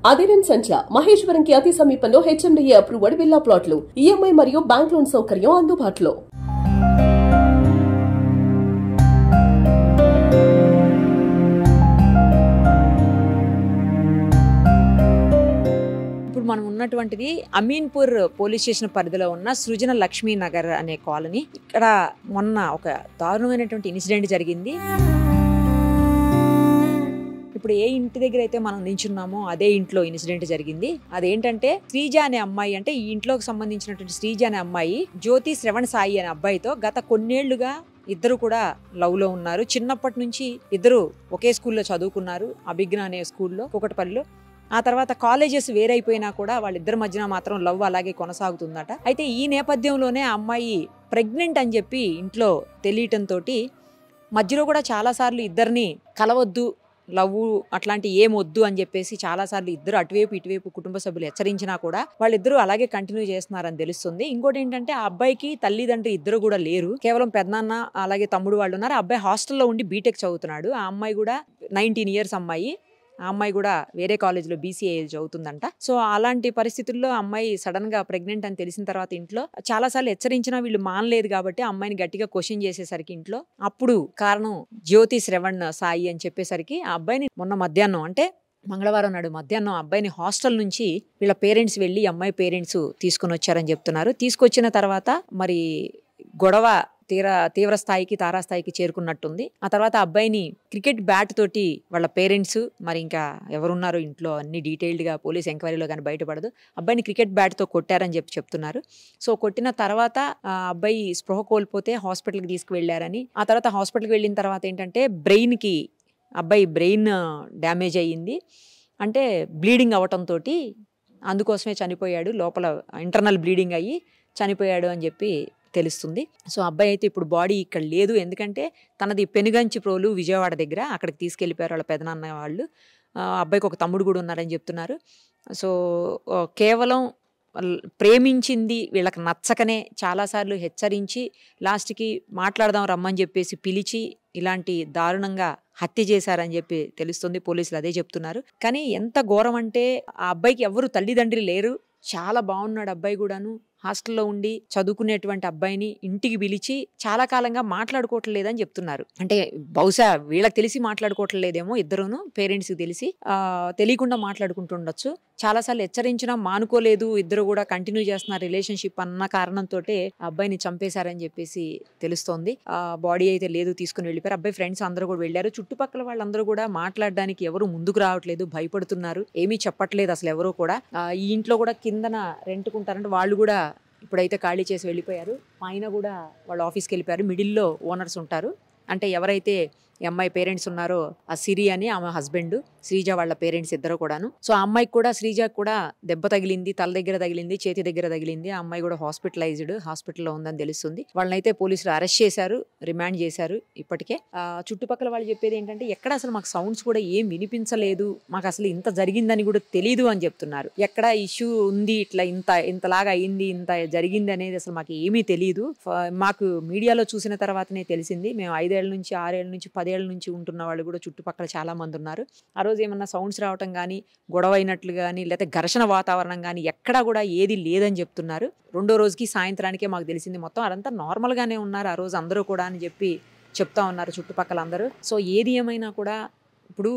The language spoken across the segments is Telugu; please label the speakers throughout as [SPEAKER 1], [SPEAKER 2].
[SPEAKER 1] అదిరెన్ సంచ మహేశ్వరంకి అతి సమీపంలో హెచ్ఎండిఏ అప్రూవ్డ్ విల్లా ప్లాట్లు ఈఎంఐ మరియు బ్యాంక్ లోన్ సౌకర్యం అందుబాటులో.
[SPEAKER 2] ఇప్పుడు మనం ఉన్నటువంటిది అమీన్పూర్ పోలీస్ స్టేషన్ పరిధిలో ఉన్న సృజన లక్ష్మీ నగర్ అనే కాలనీ. ఇక్కడ మొన్న ఒక దారుణమైనటువంటి ఇన్సిడెంట్ జరిగింది. ఇప్పుడు ఏ ఇంటి దగ్గర అయితే మనం నించున్నామో అదే ఇంట్లో ఇన్సిడెంట్ జరిగింది. అదేంటంటే శ్రీజ అనే అమ్మాయి, అంటే ఈ ఇంట్లోకి సంబంధించినటువంటి శ్రీజ అనే అమ్మాయి జ్యోతి శ్రవణ్ సాయి అనే అబ్బాయితో గత కొన్నేళ్లుగా ఇద్దరు కూడా లవ్ లో ఉన్నారు. చిన్నప్పటి నుంచి ఇద్దరు ఒకే స్కూల్లో చదువుకున్నారు, అభిజ్ఞ అనే స్కూల్లో కూకట్పల్లిలో. ఆ తర్వాత కాలేజెస్ వేరైపోయినా కూడా వాళ్ళిద్దరి మధ్యన మాత్రం లవ్ అలాగే కొనసాగుతుందట. అయితే ఈ నేపథ్యంలోనే ఆ అమ్మాయి ప్రెగ్నెంట్ అని చెప్పి ఇంట్లో తెలియటంతో మధ్యలో కూడా చాలాసార్లు ఇద్దరిని కలవద్దు, లవ్ అట్లాంటి ఏమొద్దు అని చెప్పేసి చాలాసార్లు ఇద్దరు అటువైపు ఇటువైపు కుటుంబ సభ్యులు హెచ్చరించినా కూడా వాళ్ళిద్దరూ అలాగే కంటిన్యూ చేస్తున్నారని తెలుస్తుంది. ఇంకోటి ఏంటంటే ఆ అబ్బాయికి తల్లిదండ్రులు ఇద్దరు కూడా లేరు, కేవలం పెద్దనాన్న అలాగే తమ్ముడు వాళ్ళు ఉన్నారు. ఆ అబ్బాయి హాస్టల్లో ఉండి బీటెక్ చదువుతున్నాడు. ఆ అమ్మాయి కూడా 19 years అమ్మాయి. ఆ అమ్మాయి కూడా వేరే కాలేజ్లో BCA చదువుతుందంట. సో అలాంటి పరిస్థితుల్లో అమ్మాయి సడన్ గా ప్రెగ్నెంట్ అని తెలిసిన తర్వాత ఇంట్లో చాలాసార్లు హెచ్చరించినా వీళ్ళు మానలేదు కాబట్టి అమ్మాయిని గట్టిగా క్వశ్చన్ చేసేసరికి ఇంట్లో అప్పుడు కారణం జ్యోతి శ్రవణ్ సాయి అని చెప్పేసరికి ఆ అబ్బాయిని మొన్న మధ్యాహ్నం, అంటే మంగళవారం నాడు మధ్యాహ్నం అబ్బాయిని హాస్టల్ నుంచి వీళ్ళ పేరెంట్స్ వెళ్ళి అమ్మాయి పేరెంట్స్ తీసుకుని వచ్చారని చెప్తున్నారు. తీసుకొచ్చిన తర్వాత మరి గొడవ తీవ్ర స్థాయికి తారాస్థాయికి చేరుకున్నట్టుంది. ఆ తర్వాత అబ్బాయిని క్రికెట్ బ్యాట్ తోటి వాళ్ళ పేరెంట్స్, మరి ఇంకా ఎవరున్నారో ఇంట్లో అన్ని డీటెయిల్డ్గా పోలీస్ ఎంక్వైరీలో కానీ బయటపడదు, అబ్బాయిని క్రికెట్ బ్యాట్తో కొట్టారని చెప్తున్నారు. సో కొట్టిన తర్వాత అబ్బాయి స్పృహ కోల్పోతే హాస్పిటల్కి తీసుకువెళ్ళారని, ఆ తర్వాత హాస్పిటల్కి వెళ్ళిన తర్వాత ఏంటంటే అబ్బాయి బ్రెయిన్ డ్యామేజ్ అయ్యింది, అంటే బ్లీడింగ్ అవటంతో అందుకోసమే చనిపోయాడు, లోపల ఇంటర్నల్ బ్లీడింగ్ అయ్యి చనిపోయాడు అని చెప్పి తెలుస్తుంది. సో అబ్బాయి అయితే ఇప్పుడు బాడీ ఇక్కడ లేదు, ఎందుకంటే తనది పెనుగంచిప్రోలు విజయవాడ దగ్గర, అక్కడికి తీసుకెళ్ళిపోయారు వాళ్ళ పెదనాన్న వాళ్ళు. అబ్బాయికి ఒక తమ్ముడు కూడా ఉన్నారని చెప్తున్నారు. సో కేవలం ప్రేమించింది వీళ్ళకి నచ్చకనే చాలాసార్లు హెచ్చరించి లాస్ట్కి మాట్లాడదాం రమ్మని చెప్పేసి పిలిచి ఇలాంటి దారుణంగా హత్య చేశారని చెప్పి తెలుస్తుంది. పోలీసులు అదే చెప్తున్నారు. కానీ ఎంత ఘోరం అంటే ఆ అబ్బాయికి ఎవరు తల్లిదండ్రులు లేరు, చాలా బాగున్నాడు అబ్బాయి కూడాను. హాస్టల్లో ఉండి చదువుకునేటువంటి అబ్బాయిని ఇంటికి పిలిచి చాలా కాలంగా మాట్లాడుకోవట్లేదని చెప్తున్నారు. అంటే బహుశా వీళ్ళకి తెలిసి మాట్లాడుకోవట్లేదేమో, ఇద్దరును పేరెంట్స్కి తెలిసి తెలియకుండా మాట్లాడుకుంటుండొచ్చు. చాలాసార్లు హెచ్చరించినా మానుకోలేదు, ఇద్దరు కూడా కంటిన్యూ చేస్తున్నారు రిలేషన్షిప్ అన్న కారణంతో అబ్బాయిని చంపేశారని చెప్పేసి తెలుస్తోంది. బాడీ అయితే లేదు, తీసుకుని వెళ్ళిపోయారు. అబ్బాయి ఫ్రెండ్స్ అందరూ కూడా వెళ్ళారు. చుట్టుపక్కల వాళ్ళందరూ కూడా మాట్లాడడానికి ఎవరు ముందుకు రావట్లేదు, భయపడుతున్నారు, ఏమీ చెప్పట్లేదు అసలు ఎవరు కూడా. ఈ ఇంట్లో కూడా కిందన రెంట్కుంటారంటే వాళ్ళు కూడా ఇప్పుడైతే ఖాళీ చేసి వెళ్ళిపోయారు. పైన కూడా వాళ్ళు ఆఫీస్కి వెళ్ళిపోయారు. మిడిల్లో ఓనర్స్ ఉంటారు, అంటే ఎవరైతే ఈ అమ్మాయి పేరెంట్స్ ఉన్నారో ఆ సిరి అని ఆమె హస్బెండ్, శ్రీజ వాళ్ళ పేరెంట్స్ ఇద్దరు కూడాను. సో ఆ అమ్మాయికి కూడా శ్రీజకు కూడా దెబ్బ తగిలింది, తల దగ్గర తగిలింది, చేతి దగ్గర తగిలింది. ఆ అమ్మాయి కూడా హాస్పిటల్లో ఉందని తెలుస్తుంది. వాళ్ళనైతే పోలీసులు అరెస్ట్ చేశారు, రిమాండ్ చేశారు. ఇప్పటికే చుట్టుపక్కల వాళ్ళు చెప్పేది ఏంటంటే ఎక్కడ అసలు మాకు సౌండ్స్ కూడా ఏం వినిపించలేదు, మాకు అసలు ఇంత జరిగిందని కూడా తెలీదు అని చెప్తున్నారు. ఎక్కడ ఇష్యూ ఉంది, ఇట్లా ఇంతలాగా అయింది, ఇంత జరిగింది అనేది అసలు మాకు ఏమీ తెలియదు. మాకు మీడియాలో చూసిన తర్వాతనే తెలిసింది. మేము 5 ఏళ్ల నుంచి 6 ఏళ్ల నుంచి 10 ఏళ్ల నుంచి ఉంటున్న వాళ్ళు కూడా చుట్టుపక్కల చాలా మంది ఉన్నారు. ఆ రోజు ఏమన్నా సౌండ్స్ రావటం కానీ, గొడవ అయినట్లు కానీ, లేకపోతే ఘర్షణ వాతావరణం కానీ ఎక్కడా కూడా ఏది లేదని చెప్తున్నారు. 2వ రోజుకి సాయంత్రానికే మాకు తెలిసింది. మొత్తం అదంతా నార్మల్గానే ఉన్నారు ఆ రోజు అందరూ కూడా అని చెప్పి చెప్తా ఉన్నారు చుట్టుపక్కల అందరూ. సో ఏది ఏమైనా కూడా ఇప్పుడు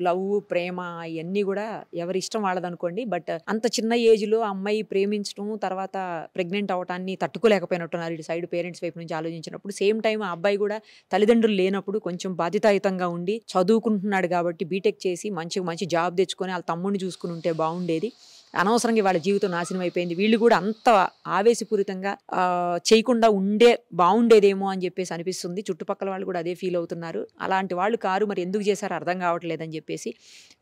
[SPEAKER 2] లవ్ ప్రేమ ఇవన్నీ కూడా ఎవరి ఇష్టం వాళ్ళదనుకోండి. బట్ అంత చిన్న ఏజ్లో అమ్మాయి ప్రేమించడం, తర్వాత ప్రెగ్నెంట్ అవటాన్ని తట్టుకోలేకపోయినట్టున్నారు ఇటు సైడ్ పేరెంట్స్ వైపు నుంచి ఆలోచించినప్పుడు. సేమ్ టైం ఆ అబ్బాయి కూడా తల్లిదండ్రులు లేనప్పుడు కొంచెం బాధ్యతాయుతంగా ఉండి చదువుకుంటున్నాడు కాబట్టి బీటెక్ చేసి మంచి జాబ్ తెచ్చుకొని వాళ్ళ తమ్ముడిని చూసుకుని ఉంటే బాగుండేది. అనవసరంగా వాళ్ళ జీవితం నాశనం అయిపోయింది. వీళ్ళు కూడా అంత ఆవేశపూరితంగా చేయకుండా బాగుండేదేమో అని చెప్పేసి అనిపిస్తుంది. చుట్టుపక్కల వాళ్ళు కూడా అదే ఫీల్ అవుతున్నారు. అలాంటి వాళ్ళు కారు, మరి ఎందుకు చేశారో అర్థం కావట్లేదని చెప్పేసి.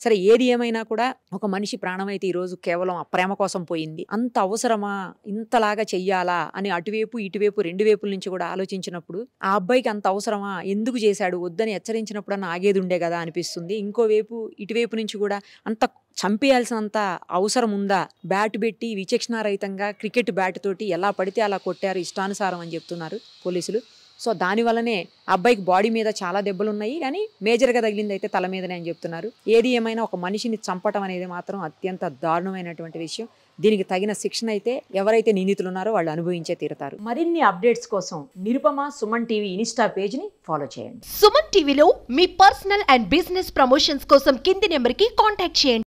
[SPEAKER 2] సరే ఏది ఏమైనా కూడా ఒక మనిషి ప్రాణం అయితే ఈరోజు కేవలం ఆ ప్రేమ కోసం పోయింది. అంత అవసరమా, ఇంతలాగా చెయ్యాలా అని అటువైపు ఇటువైపు 2 వైపుల నుంచి కూడా ఆలోచించినప్పుడు ఆ అబ్బాయికి అంత అవసరమా, ఎందుకు చేశాడు, వద్దని హెచ్చరించినప్పుడన్నా ఆగేది ఉండే కదా అనిపిస్తుంది. ఇంకోవైపు ఇటువైపు నుంచి కూడా అంత చంపేయాల్సినంత అవసరం ఉందా, బ్యాట్ పెట్టి విచక్షణారహితంగా క్రికెట్ బ్యాట్ తోటి ఎలా పడితే అలా కొట్టారు ఇష్టానుసారం అని చెప్తున్నారు పోలీసులు. సో దానివల్లనే అబ్బాయికి బాడీ మీద చాలా దెబ్బలు ఉన్నాయి, కానీ మేజర్గా తగిలింది అయితే తల మీదనే అని చెప్తున్నారు. ఏది ఏమైనా ఒక మనిషిని చంపటం అనేది మాత్రం అత్యంత దారుణమైనటువంటి విషయం. దీనికి తగిన శిక్షణ అయితే ఎవరైతే నిందితులు ఉన్నారో వాళ్ళు అనుభవించే తీరుతారు. మరిన్ని అప్డేట్స్ కోసం నిరుపమ సుమన్ టీవీ ఇన్స్టా పేజ్ని ఫాలో చేయండి.
[SPEAKER 3] సుమన్ టీవీలో మీ పర్సనల్ అండ్ బిజినెస్ ప్రమోషన్స్ కోసం కింది నెంబర్కి కాంటాక్ట్ చేయండి.